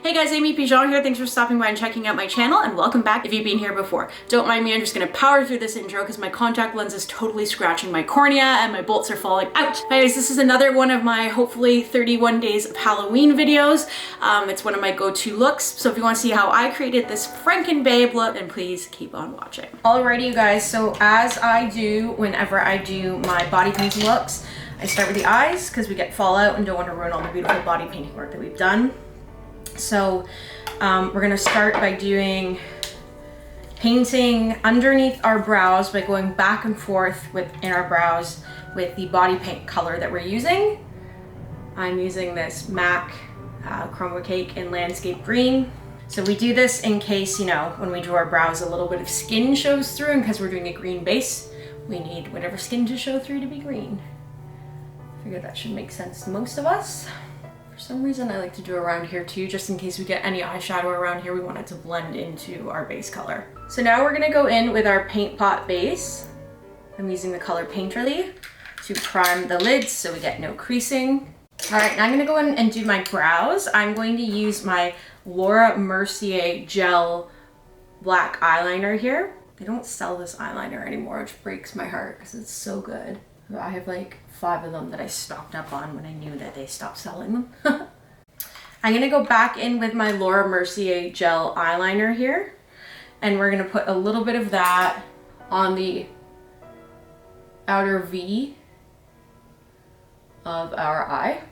Hey guys, Amy Pigeon here. Thanks for stopping by and checking out my channel, and welcome back if you've been here before. Don't mind me, I'm just gonna power through this intro because my contact lens is totally scratching my cornea and my bolts are falling out. Anyways, this is another one of my hopefully 31 days of Halloween videos. It's one of my go-to looks, so if you want to see how I created this Frankenbabe look, then please keep on watching. Alrighty you guys, so as I do whenever I do my body painting looks, I start with the eyes because we get fallout and don't want to ruin all the beautiful body painting work that we've done. So we're gonna start by doing painting underneath our brows by going back and forth in our brows with the body paint color that we're using. I'm using this MAC Chroma Cake in Landscape Green. So we do this in case, you know, when we do our brows, a little bit of skin shows through, and because we're doing a green base, we need whatever skin to show through to be green. I figured that should make sense to most of us. For some reason I like to do around here too, just in case we get any eyeshadow around here, we want it to blend into our base color. So now we're gonna go in with our paint pot base. I'm using the color Painterly to prime the lids so we get no creasing. All right, now I'm gonna go in and do my brows. I'm going to use my Laura Mercier gel black eyeliner here. They don't sell this eyeliner anymore, which breaks my heart because it's so good. I have like 5 of them that I stocked up on when I knew that they stopped selling them. I'm gonna go back in with my Laura Mercier gel eyeliner here, and we're gonna put a little bit of that on the outer V of our eye.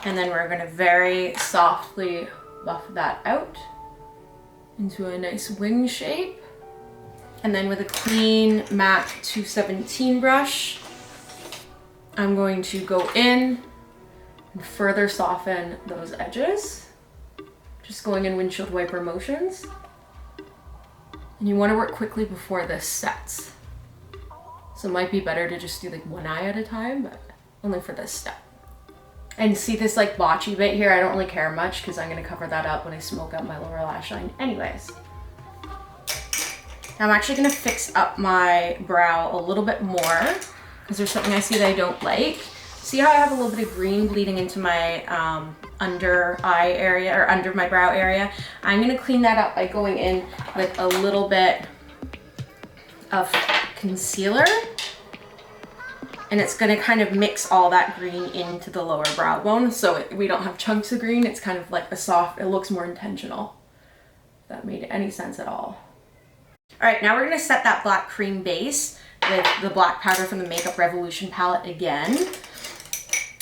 And then we're gonna very softly buff that out into a nice wing shape. And then with a clean MAC 217 brush, I'm going to go in and further soften those edges. Just going in windshield wiper motions. And you want to work quickly before this sets. So it might be better to just do like one eye at a time, but only for this step. And see this like blotchy bit here? I don't really care much because I'm going to cover that up when I smoke out my lower lash line anyways. I'm actually gonna fix up my brow a little bit more because there's something I see that I don't like. See how I have a little bit of green bleeding into my under eye area or under my brow area? I'm gonna clean that up by going in with a little bit of concealer, and it's gonna kind of mix all that green into the lower brow bone so we don't have chunks of green. It's kind of like a soft, it looks more intentional. If that made any sense at all. All right, now we're gonna set that black cream base with the black powder from the Makeup Revolution palette again,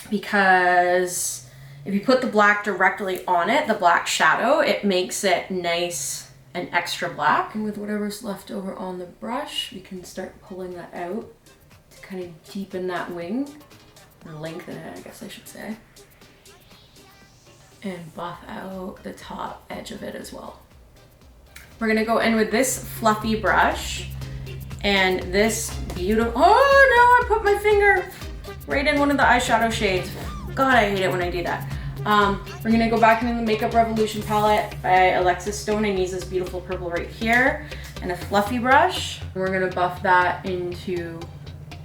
because if you put the black directly on it, the black shadow, it makes it nice and extra black. And with whatever's left over on the brush, we can start pulling that out to kind of deepen that wing, or lengthen it, I guess I should say, and buff out the top edge of it as well. We're gonna go in with this fluffy brush and this beautiful, oh no, I put my finger right in one of the eyeshadow shades. God, I hate it when I do that. We're gonna go back into the Makeup Revolution palette by Alexis Stone and use this beautiful purple right here and a fluffy brush. We're gonna buff that into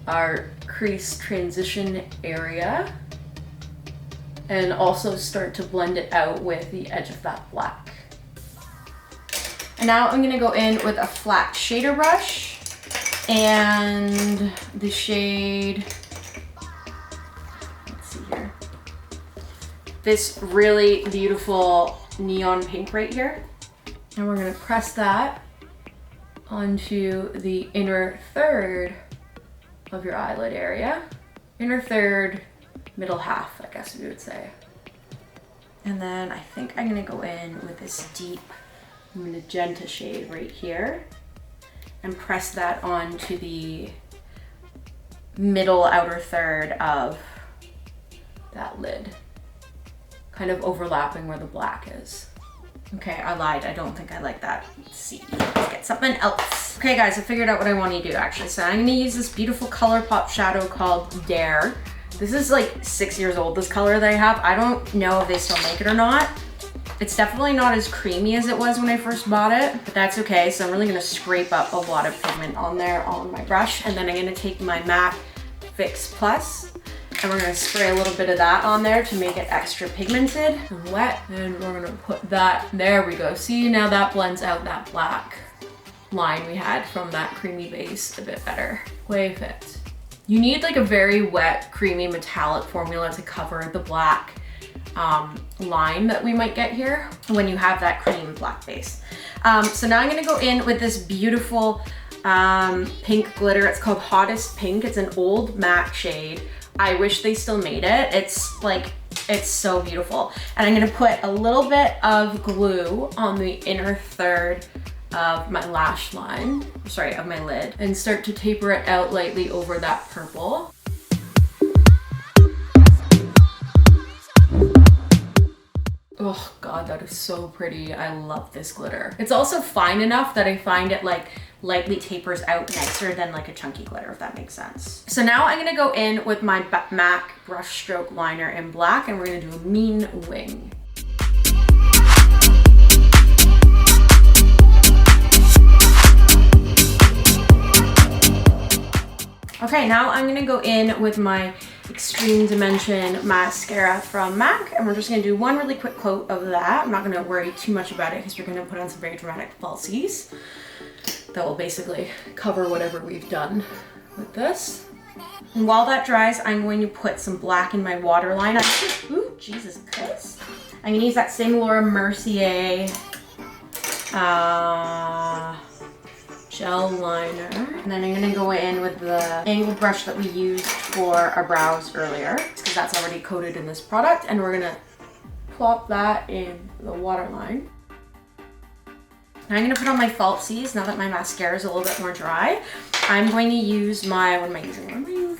our crease transition area and also start to blend it out with the edge of that black. And now I'm gonna go in with a flat shader brush and the shade, let's see here, this really beautiful neon pink right here. And we're gonna press that onto the inner third of your eyelid area. Inner third, middle half, I guess we would say. And then I think I'm gonna go in with this deep magenta shade right here and press that onto the middle outer third of that lid, kind of overlapping where the black is. Okay, I lied. I don't think I like that. Let's see, let's get something else. Okay guys, I figured out what I want to do actually. So I'm gonna use this beautiful ColourPop shadow called Dare. This is like 6 years old, this color that I have. I don't know if they still make it or not. It's definitely not as creamy as it was when I first bought it, but that's okay. So I'm really gonna scrape up a lot of pigment on there on my brush, and then I'm gonna take my MAC Fix Plus And we're gonna spray a little bit of that on there to make it extra pigmented and wet. And we're gonna put that, there we go. See, now that blends out that black line we had from that creamy base a bit better. Way fit. You need like a very wet, creamy, metallic formula to cover the black line that we might get here when you have that cream black base. So now I'm gonna go in with this beautiful pink glitter. It's called Hottest Pink. It's an old MAC shade. I wish they still made it. It's like, it's so beautiful. And I'm gonna put a little bit of glue on the inner third of my lash line, sorry, of my lid, and start to taper it out lightly over that purple. Oh God, that is so pretty. I love this glitter. It's also fine enough that I find it like lightly tapers out nicer than like a chunky glitter, if that makes sense. So now I'm gonna go in with my MAC brush stroke liner in black, and we're gonna do a mean wing. Okay, now I'm gonna go in with my Extreme Dimension mascara from MAC, and we're just gonna do one really quick coat of that. I'm not gonna worry too much about it because we're gonna put on some very dramatic falsies that will basically cover whatever we've done with this. And while that dries, I'm going to put some black in my waterline. Ooh, Jesus Christ. I'm gonna use that same Laura Mercier gel liner. And then I'm gonna go in with the angled brush that we used for our brows earlier, because that's already coated in this product. And we're gonna plop that in the waterline. Now I'm gonna put on my falsies now that my mascara is a little bit more dry. I'm going to use my, what am I using?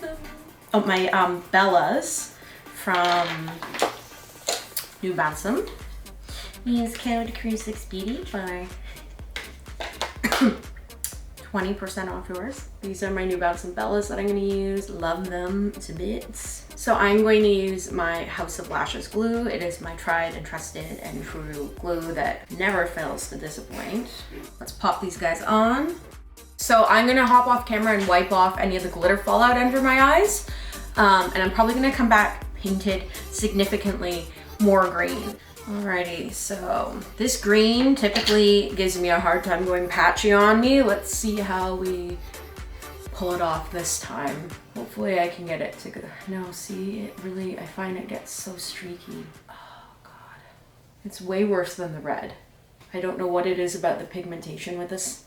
Oh, my Bellas from New Balsam. Use code Crew6Beauty for 20% off yours. These are my New Balsam Bellas that I'm gonna use. Love them to bits. So I'm going to use my House of Lashes glue. It is my tried and trusted and true glue that never fails to disappoint. Let's pop these guys on. So I'm gonna hop off camera and wipe off any of the glitter fallout under my eyes. And I'm probably gonna come back painted significantly more green. Alrighty, so this green typically gives me a hard time going patchy on me. Let's see how we pull it off this time. Hopefully I can get it to go. No, see, it really, I find it gets so streaky. Oh God. It's way worse than the red. I don't know what it is about the pigmentation with this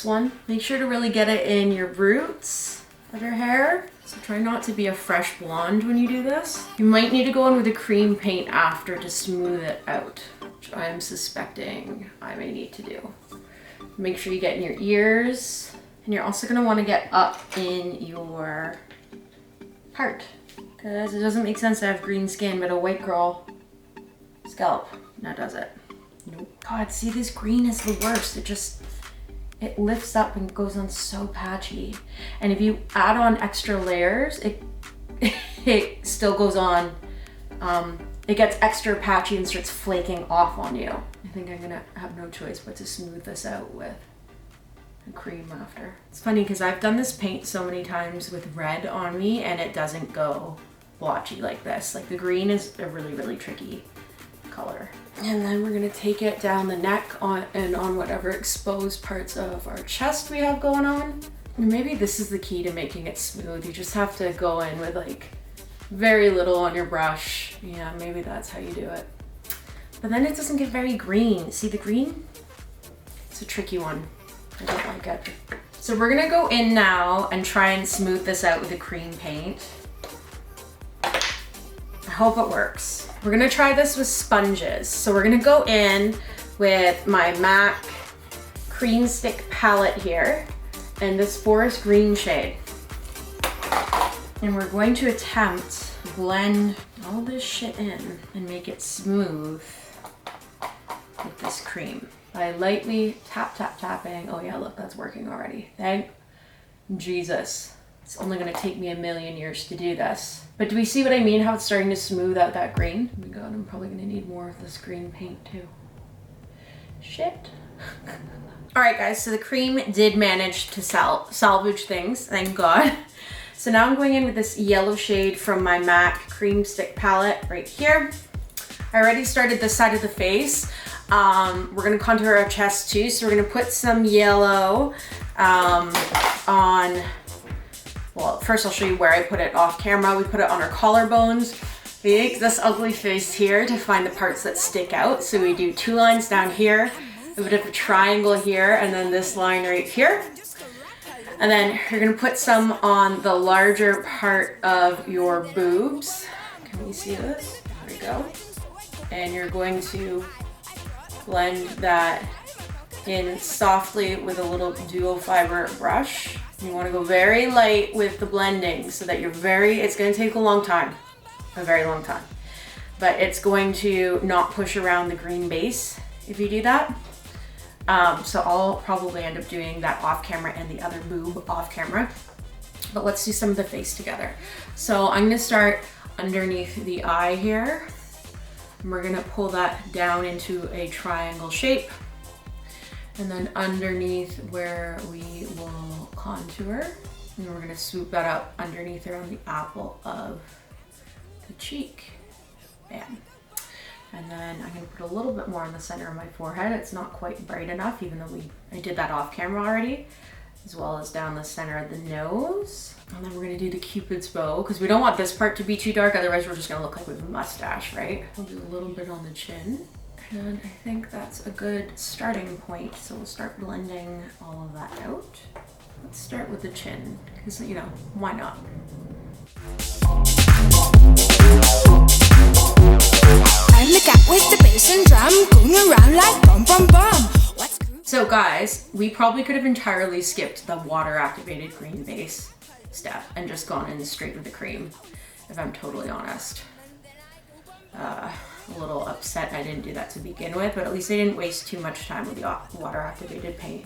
one. Make sure to really get it in your roots of your hair. So try not to be a fresh blonde when you do this. You might need to go in with a cream paint after to smooth it out, which I'm suspecting I may need to do. Make sure you get in your ears, and you're also gonna wanna get up in your heart, because it doesn't make sense to have green skin but a white girl scalp. Now does it? Nope. God, see, this green is the worst. It lifts up and goes on so patchy. And if you add on extra layers, it still goes on. It gets extra patchy and starts flaking off on you. I think I'm gonna have no choice but to smooth this out with a cream after. It's funny because I've done this paint so many times with red on me and it doesn't go blotchy like this. Like the green is a really, really tricky color. And then we're gonna take it down the neck and on whatever exposed parts of our chest we have going on. And maybe this is the key to making it smooth. You just have to go in with like very little on your brush. Yeah, maybe that's how you do it. But then it doesn't get very green. See the green? It's a tricky one. I don't like it. So we're gonna go in now and try and smooth this out with a cream paint. I hope it works. We're gonna try this with sponges. So we're gonna go in with my MAC Cream Stick palette here and this forest green shade. And we're going to attempt to blend all this shit in and make it smooth with this cream by lightly tapping. Oh yeah, look, that's working already. Thank Jesus. It's only gonna take me a million years to do this. But do we see what I mean? How it's starting to smooth out that green? Oh my God, I'm probably gonna need more of this green paint too. Shit. All right guys, so the cream did manage to salvage things, thank God. So now I'm going in with this yellow shade from my MAC Cream Stick palette right here. I already started this side of the face. We're gonna contour our chest too. So we're gonna put some yellow on, well, first I'll show you where I put it off camera. We put it on our collarbones. We make this ugly face here to find the parts that stick out. So we do 2 lines down here, a bit of a triangle here, and then this line right here. And then you're gonna put some on the larger part of your boobs. Can you see this? There we go. And you're going to blend that in softly with a little duo fiber brush. You wanna go very light with the blending so that it's gonna take a long time, a very long time. But it's going to not push around the green base if you do that. So I'll probably end up doing that off camera and the other boob off camera. But let's do some of the face together. So I'm gonna start underneath the eye here. And we're gonna pull that down into a triangle shape. And then underneath where we will contour, and we're gonna swoop that up underneath around the apple of the cheek. Bam. And then I'm gonna put a little bit more on the center of my forehead. It's not quite bright enough, even though I did that off camera already, as well as down the center of the nose. And then we're gonna do the Cupid's bow, because we don't want this part to be too dark, otherwise we're just gonna look like we have a mustache, right? We'll do a little bit on the chin. And I think that's a good starting point. So we'll start blending all of that out. Let's start with the chin, because, you know, why not? I'm the cat with the bass and drum, going around like bum bum bum. So guys, we probably could have entirely skipped the water activated green base step and just gone in straight with the cream, if I'm totally honest. A little upset I didn't do that to begin with, but at least I didn't waste too much time with the water activated paint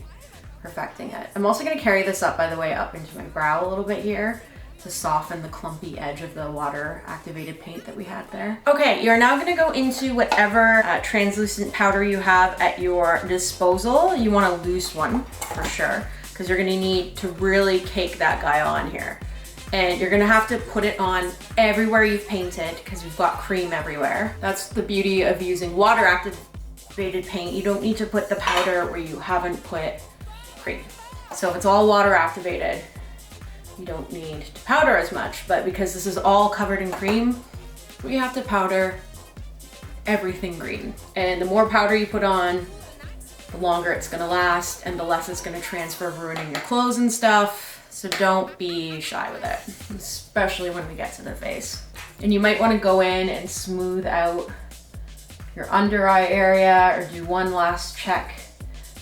perfecting it. I'm also going to carry this up, by the way, up into my brow a little bit here to soften the clumpy edge of the water activated paint that we had there. Okay, you're now going to go into whatever translucent powder you have at your disposal. You want a loose one for sure, because you're going to need to really cake that guy on here. And you're gonna have to put it on everywhere you've painted, because we've got cream everywhere. That's the beauty of using water activated paint. You don't need to put the powder where you haven't put cream. So if it's all water activated, you don't need to powder as much, but because this is all covered in cream, we have to powder everything green. And the more powder you put on, the longer it's gonna last and the less it's gonna transfer, ruining your clothes and stuff. So don't be shy with it, especially when we get to the face. And you might want to go in and smooth out your under eye area, or do one last check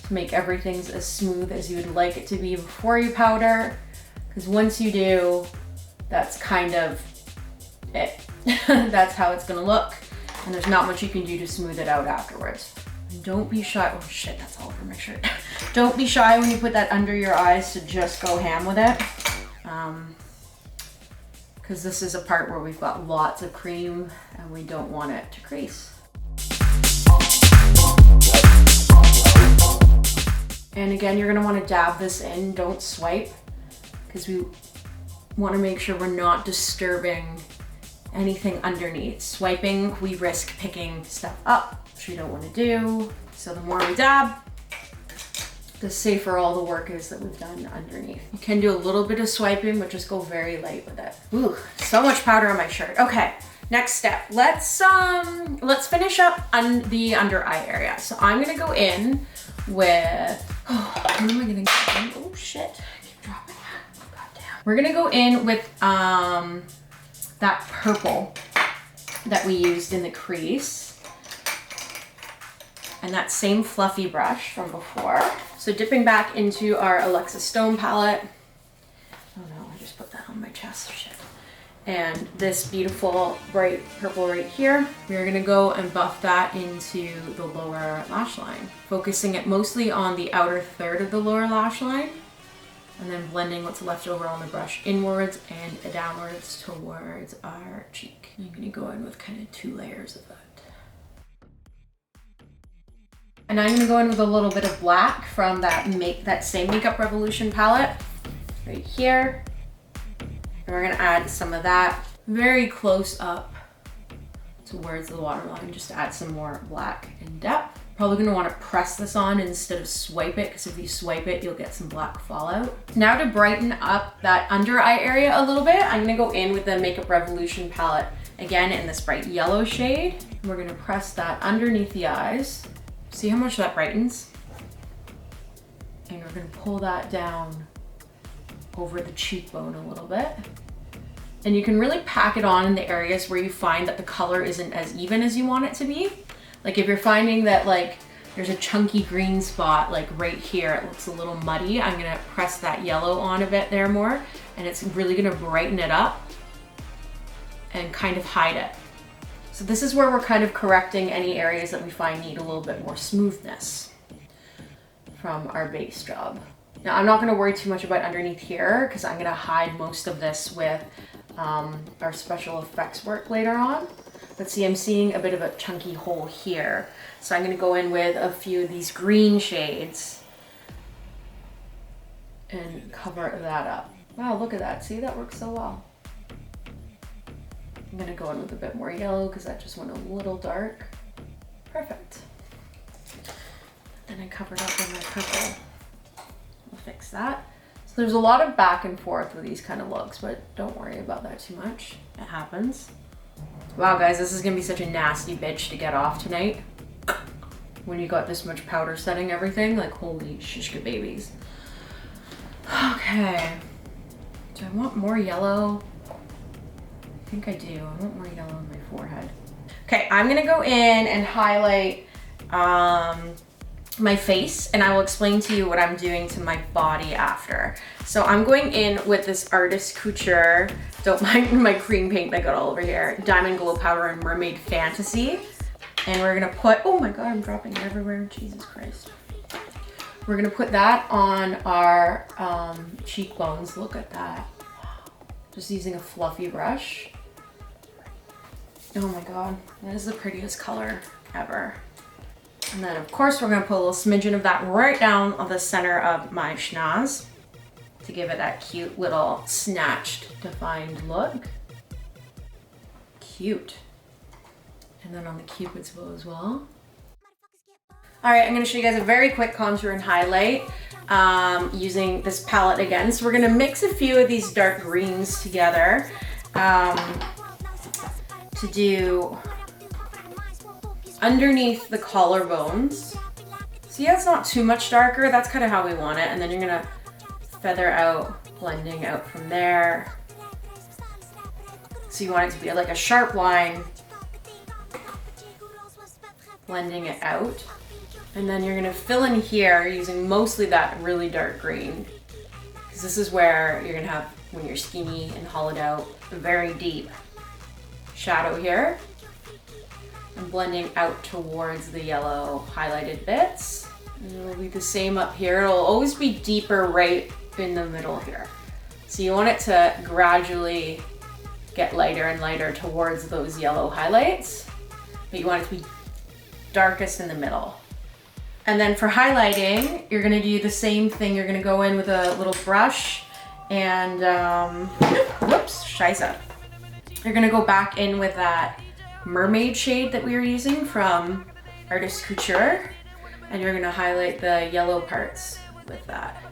to make everything as smooth as you would like it to be before you powder. Because once you do, that's kind of it. That's how it's gonna look. And there's not much you can do to smooth it out afterwards. And don't be shy. Oh shit, that's all over my shirt. Don't be shy when you put that under your eyes to just go ham with it. Because this is a part where we've got lots of cream and we don't want it to crease. And again, you're gonna want to dab this in, don't swipe, because we want to make sure we're not disturbing anything underneath. Swiping, we risk picking stuff up, which we don't want to do. So the more we dab, the safer all the work is that we've done underneath. You can do a little bit of swiping, but just go very light with it. Ooh, so much powder on my shirt. Okay, next step. Let's finish up on the under eye area. So I'm gonna go in with, what am I gonna go in? Oh shit, I keep dropping that. Oh, God damn. We're gonna go in with that purple that we used in the crease. And that same fluffy brush from before. So dipping back into our Alexa Stone palette. Oh no, I just put that on my chest, shit. And this beautiful bright purple right here, we're gonna go and buff that into the lower lash line, focusing it mostly on the outer third of the lower lash line, and then blending what's left over on the brush inwards and downwards towards our cheek. I'm gonna go in with kind of 2 layers of that. And I'm gonna go in with a little bit of black from that same Makeup Revolution palette right here. And we're gonna add some of that very close up towards the waterline, just to add some more black in depth. Probably gonna wanna press this on instead of swipe it, because if you swipe it, you'll get some black fallout. Now to brighten up that under eye area a little bit, I'm gonna go in with the Makeup Revolution palette, again in this bright yellow shade. We're gonna press that underneath the eyes. See how much that brightens? And we're gonna pull that down over the cheekbone a little bit. And you can really pack it on in the areas where you find that the color isn't as even as you want it to be. Like if you're finding that like there's a chunky green spot like right here, it looks a little muddy, I'm gonna press that yellow on a bit there more, and it's really gonna brighten it up and kind of hide it. So this is where we're kind of correcting any areas that we find need a little bit more smoothness from our base job. Now I'm not gonna worry too much about underneath here because I'm gonna hide most of this with our special effects work later on. But see, I'm seeing a bit of a chunky hole here. So I'm gonna go in with a few of these green shades and cover that up. Wow, look at that. See, that works so well. I'm gonna go in with a bit more yellow because that just went a little dark. Perfect. Then I covered up with my purple. We'll fix that. So there's a lot of back and forth with these kind of looks, but don't worry about that too much. It happens. Wow guys, this is gonna be such a nasty bitch to get off tonight. When you got this much powder setting everything, like holy shishka babies. Okay, do I want more yellow? I think I do, I want more yellow on my forehead. Okay, I'm gonna go in and highlight my face, and I will explain to you what I'm doing to my body after. So I'm going in with this Artist Couture, don't mind my cream paint that got all over here, Diamond Glow Powder in Mermaid Fantasy. And we're gonna put, oh my God, I'm dropping it everywhere, Jesus Christ. We're gonna put that on our cheekbones, look at that. Just using a fluffy brush. Oh my God, that is the prettiest color ever. And then of course we're gonna put a little smidgen of that right down on the center of my schnoz to give it that cute little snatched, defined look. Cute. And then on the cupid's bow as well. All right, I'm gonna show you guys a very quick contour and highlight using this palette again. So we're gonna mix a few of these dark greens together to do underneath the collarbones. See how it's not too much darker? That's kind of how we want it. And then you're gonna feather out, blending out from there. So you want it to be like a sharp line, blending it out. And then you're gonna fill in here using mostly that really dark green, because this is where you're gonna have, when you're skinny and hollowed out, a very deep shadow here. And blending out towards the yellow highlighted bits. And it'll be the same up here. It'll always be deeper right in the middle here. So you want it to gradually get lighter and lighter towards those yellow highlights, but you want it to be darkest in the middle. And then for highlighting, you're gonna do the same thing. You're gonna go in with a little brush and, whoops, scheisse. You're gonna go back in with that mermaid shade that we were using from Artist Couture, and you're gonna highlight the yellow parts with that.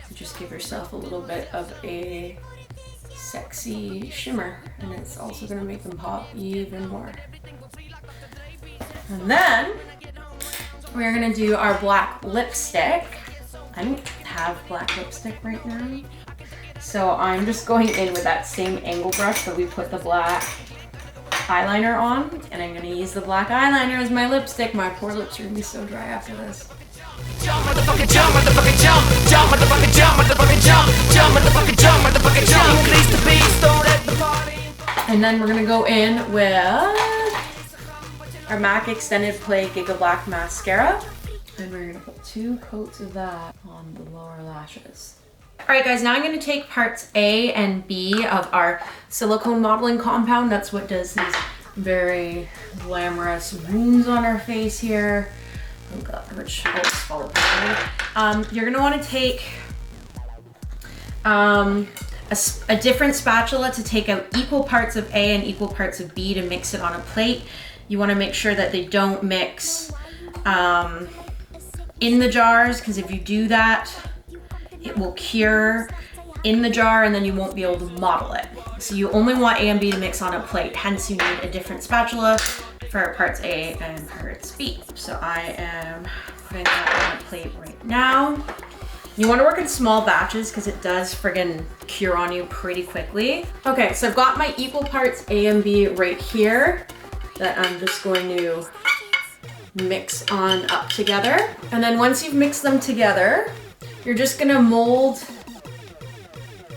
So just give yourself a little bit of a sexy shimmer, and it's also gonna make them pop even more. And then we're gonna do our black lipstick. I don't have black lipstick right now, so I'm just going in with that same angle brush that we put the black eyeliner on, and I'm gonna use the black eyeliner as my lipstick. My poor lips are gonna be so dry after this. Jump, motherfucker, jump, motherfucker, jump, jump, motherfucker, jump, motherfucker, jump, jump, motherfucker, jump, motherfucker, jump. Increase the beat, start at the party. And then we're gonna go in with our MAC Extended Play Giga Black Mascara, and we're gonna put 2 coats of that on the lower lashes. All right guys, now I'm gonna take parts A and B of our silicone modeling compound. That's what does these very glamorous wounds on our face here. Oh God, which fall apart. You're gonna wanna take a different spatula to take out equal parts of A and equal parts of B to mix it on a plate. You want to make sure that they don't mix in the jars, because if you do that, it will cure in the jar and then you won't be able to model it. So you only want A and B to mix on a plate, hence you need a different spatula for parts A and parts B. So I am putting that on a plate right now. You want to work in small batches because it does friggin' cure on you pretty quickly. Okay, so I've got my equal parts A and B right here that I'm just going to mix on up together. And then once you've mixed them together, you're just gonna mold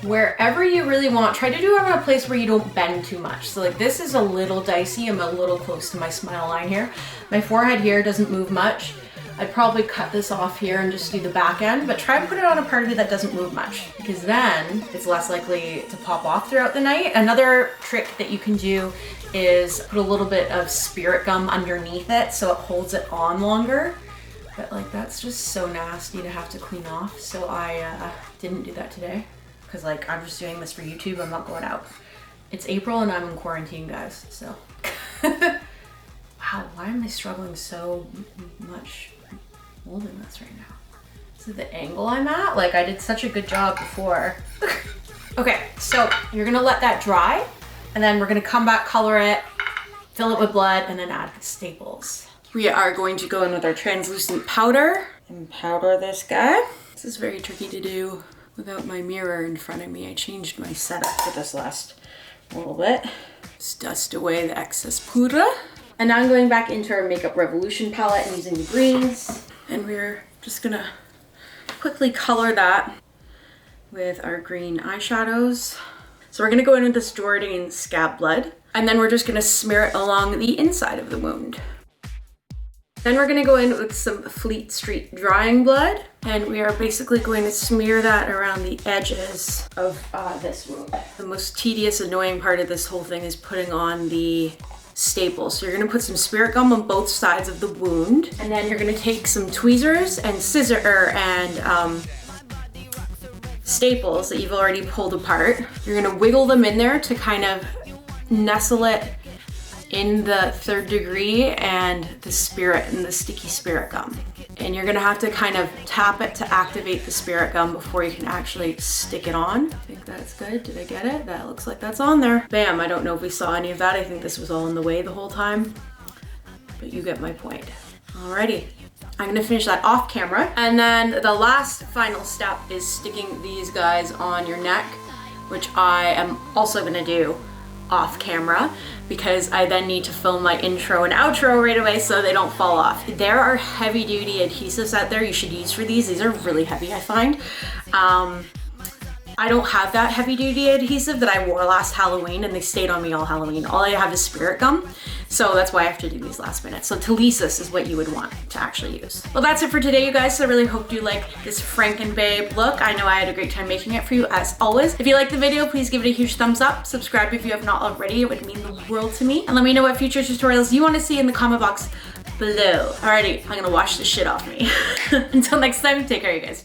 wherever you really want. Try to do it on a place where you don't bend too much. So like this is a little dicey. I'm a little close to my smile line here. My forehead here doesn't move much. I'd probably cut this off here and just do the back end, but try and put it on a part of you that doesn't move much, because then it's less likely to pop off throughout the night. Another trick that you can do is put a little bit of spirit gum underneath it so it holds it on longer. But like that's just so nasty to have to clean off. So I didn't do that today because like I'm just doing this for YouTube. I'm not going out. It's April and I'm in quarantine, guys. So wow, why am I struggling so much molding this right now? Is it the angle I'm at? Like I did such a good job before. Okay, so you're gonna let that dry and then we're gonna come back, color it, fill it with blood, and then add the staples. We are going to go in with our translucent powder and powder this guy. This is very tricky to do without my mirror in front of me. I changed my setup for this last little bit. Just dust away the excess pudra. And now I'm going back into our Makeup Revolution palette and using the greens. And we're just gonna quickly color that with our green eyeshadows. So we're gonna go in with this Jordan Scab Blood, and then we're just gonna smear it along the inside of the wound. Then we're gonna go in with some Fleet Street Drying Blood, and we are basically going to smear that around the edges of this wound. The most tedious, annoying part of this whole thing is putting on the staples. So you're gonna put some spirit gum on both sides of the wound, and then you're gonna take some tweezers and staples that you've already pulled apart. You're gonna wiggle them in there to kind of nestle it in the 3rd degree and the spirit and the sticky spirit gum. And you're gonna have to kind of tap it to activate the spirit gum before you can actually stick it on. I think that's good. Did I get it? That looks like that's on there. Bam, I don't know if we saw any of that. I think this was all in the way the whole time, but you get my point. Alrighty, I'm gonna finish that off camera. And then the last final step is sticking these guys on your neck, which I am also gonna do off camera because I then need to film my intro and outro right away so they don't fall off. There are heavy duty adhesives out there you should use for these. These are really heavy, I find. I don't have that heavy duty adhesive that I wore last Halloween and they stayed on me all Halloween. All I have is spirit gum. So that's why I have to do these last minute. So Telesis is what you would want to actually use. Well, that's it for today, you guys. So I really hope you like this Frankenbabe look. I know I had a great time making it for you as always. If you liked the video, please give it a huge thumbs up. Subscribe if you have not already. It would mean the world to me. And let me know what future tutorials you want to see in the comment box below. Alrighty, I'm gonna wash this shit off me. Until next time, take care, you guys.